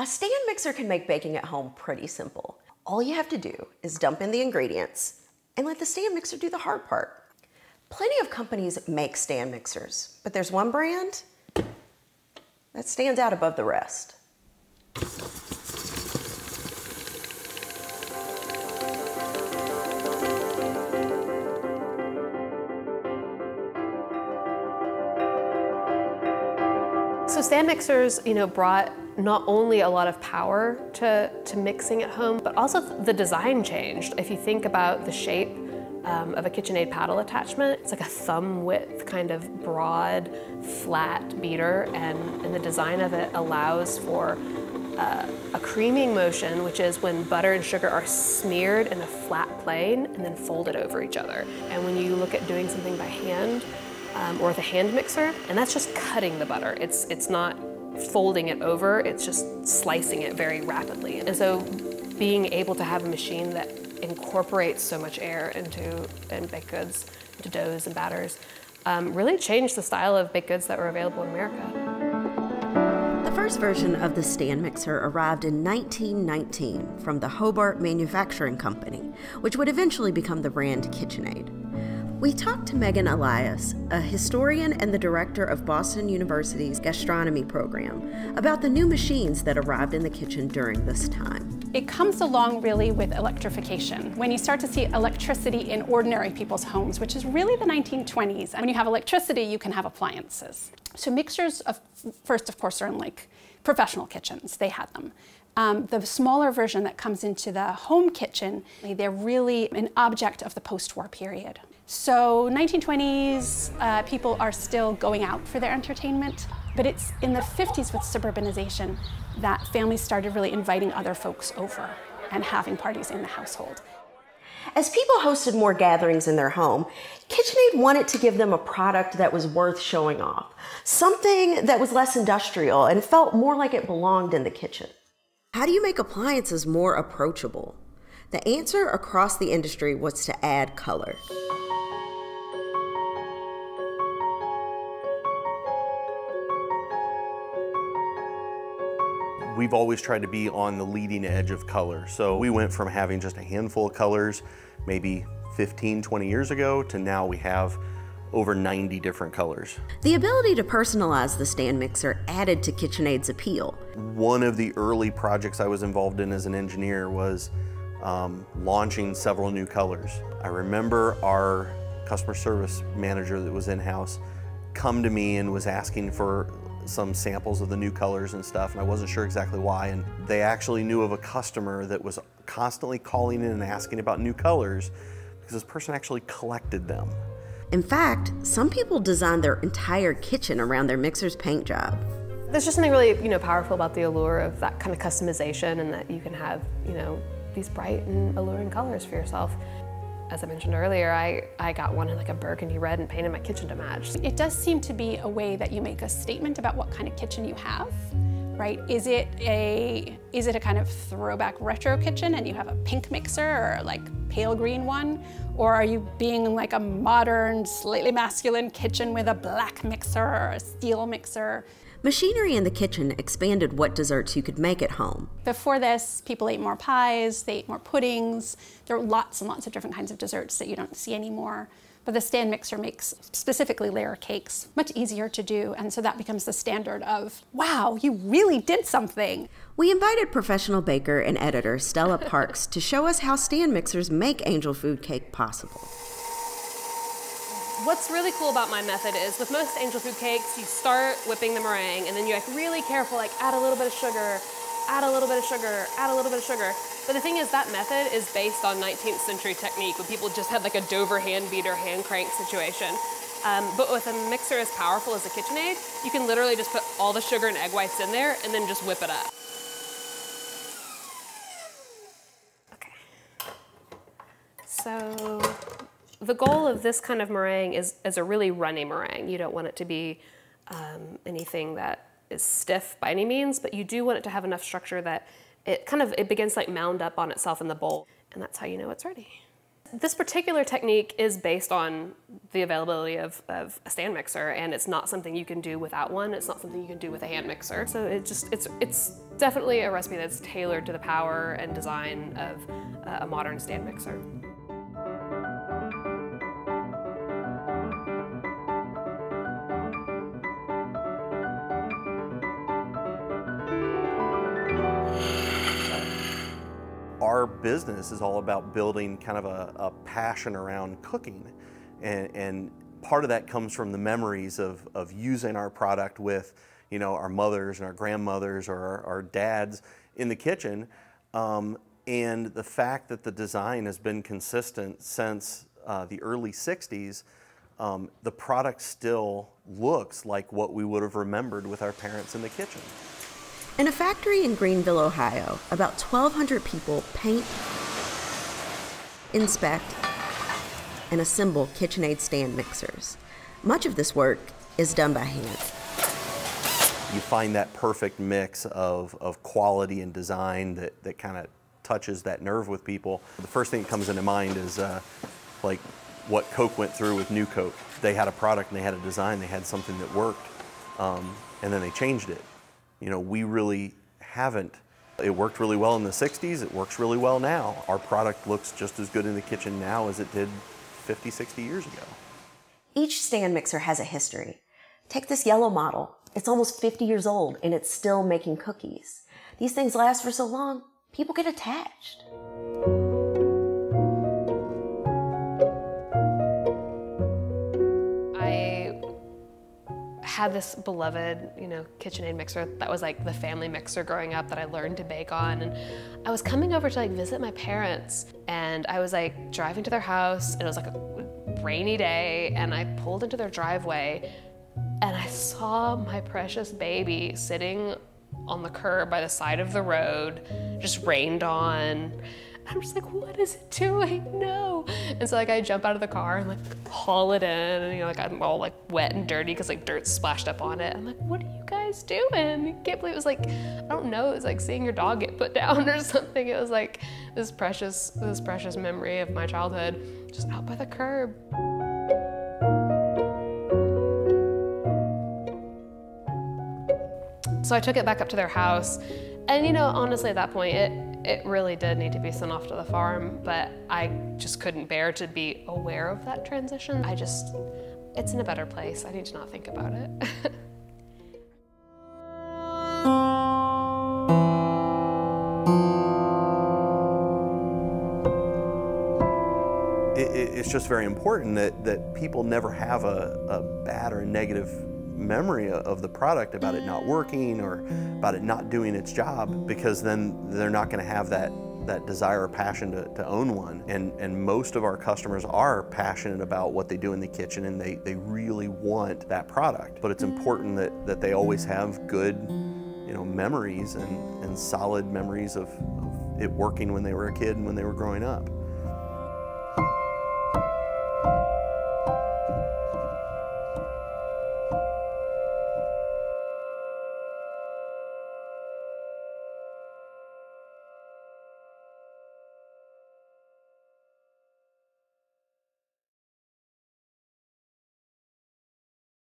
A stand mixer can make baking at home pretty simple. All you have to do is dump in the ingredients and let the stand mixer do the hard part. Plenty of companies make stand mixers, but there's one brand that stands out above the rest. So stand mixers, brought not only a lot of power to mixing at home, but also the design changed. If you think about the shape of a KitchenAid paddle attachment, it's like a thumb width kind of broad, flat beater, and the design of it allows for a creaming motion, which is when butter and sugar are smeared in a flat plane and then folded over each other. And when you look at doing something by hand, or with a hand mixer, and that's just cutting the butter. It's not folding it over, it's just slicing it very rapidly. And so being able to have a machine that incorporates so much air into baked goods, into doughs and batters, really changed the style of baked goods that were available in America. The first version of the stand mixer arrived in 1919 from the Hobart Manufacturing Company, which would eventually become the brand KitchenAid. We talked to Megan Elias, a historian and the director of Boston University's gastronomy program, about the new machines that arrived in the kitchen during this time. It comes along really with electrification. When you start to see electricity in ordinary people's homes, which is really the 1920s. And when you have electricity, you can have appliances. So mixers, first of course, are in like professional kitchens. They had them. The smaller version that comes into the home kitchen, they're really an object of the post-war period. So 1920s, people are still going out for their entertainment, but it's in the 50s with suburbanization that families started really inviting other folks over and having parties in the household. As people hosted more gatherings in their home, KitchenAid wanted to give them a product that was worth showing off, something that was less industrial and felt more like it belonged in the kitchen. How do you make appliances more approachable? The answer across the industry was to add color. We've always tried to be on the leading edge of color. So we went from having just a handful of colors maybe 15, 20 years ago to now we have over 90 different colors. The ability to personalize the stand mixer added to KitchenAid's appeal. One of the early projects I was involved in as an engineer was launching several new colors. I remember our customer service manager that was in-house come to me and was asking for some samples of the new colors and stuff, and I wasn't sure exactly why, and they actually knew of a customer that was constantly calling in and asking about new colors because this person actually collected them. In fact, some people designed their entire kitchen around their mixer's paint job. There's just something really, powerful about the allure of that kind of customization, and that you can have, these bright and alluring colors for yourself. As I mentioned earlier, I got one in like a burgundy red and painted my kitchen to match. It does seem to be a way that you make a statement about what kind of kitchen you have, right? Is it a kind of throwback retro kitchen and you have a pink mixer or like pale green one? Or are you being like a modern, slightly masculine kitchen with a black mixer or a steel mixer? Machinery in the kitchen expanded what desserts you could make at home. Before this, people ate more pies, they ate more puddings. There were lots and lots of different kinds of desserts that you don't see anymore. But the stand mixer makes specifically layer cakes much easier to do, and so that becomes the standard of, wow, you really did something. We invited professional baker and editor Stella Parks to show us how stand mixers make angel food cake possible. What's really cool about my method is with most angel food cakes, you start whipping the meringue and then you're like really careful, like add a little bit of sugar, add a little bit of sugar, add a little bit of sugar. But the thing is that method is based on 19th century technique when people just had like a Dover hand beater, hand crank situation. But with a mixer as powerful as a KitchenAid, you can literally just put all the sugar and egg whites in there and then just whip it up. Okay. So the goal of this kind of meringue is a really runny meringue. You don't want it to be anything that is stiff by any means, but you do want it to have enough structure that it begins to like mound up on itself in the bowl, and that's how you know it's ready. this particular technique is based on the availability of a stand mixer, and it's not something you can do without one. It's not something you can do with a hand mixer. So it's definitely a recipe that's tailored to the power and design of a modern stand mixer. Our business is all about building kind of a passion around cooking, and part of that comes from the memories of using our product with, you know, our mothers and our grandmothers or our dads in the kitchen, and the fact that the design has been consistent since the early 60s. The product still looks like what we would have remembered with our parents in the kitchen. In a factory in Greenville, Ohio, about 1,200 people paint, inspect, and assemble KitchenAid stand mixers. Much of this work is done by hand. You find that perfect mix of quality and design that kind of touches that nerve with people. The first thing that comes into mind is like what Coke went through with New Coke. They had a product and they had a design, they had something that worked, and then they changed it. You know, we really haven't. It worked really well in the 60s, it works really well now. Our product looks just as good in the kitchen now as it did 50, 60 years ago. Each stand mixer has a history. Take this yellow model. It's almost 50 years old and it's still making cookies. These things last for so long, people get attached. Had this beloved, you know, KitchenAid mixer that was like the family mixer growing up that I learned to bake on, and I was coming over to like visit my parents, and I was like driving to their house, and it was like a rainy day, and I pulled into their driveway, and I saw my precious baby sitting on the curb by the side of the road, just rained on. I'm just like, what is it doing? No. And so like I jump out of the car and like haul it in, and you know, like I'm all like wet and dirty because like dirt splashed up on it. I'm like, what are you guys doing? You can't believe it was like, I don't know, it was like seeing your dog get put down or something. It was like this precious memory of my childhood just out by the curb. So I took it back up to their house, and you know, honestly at that point, it really did need to be sent off to the farm, but I just couldn't bear to be aware of that transition. It's in a better place. I need to not think about it. It's just very important that people never have a bad or negative memory of the product about it not working or about it not doing its job, because then they're not going to have that desire or passion to own one. And most of our customers are passionate about what they do in the kitchen, and they really want that product. But it's important that they always have good, you know, memories and solid memories of it working when they were a kid and when they were growing up.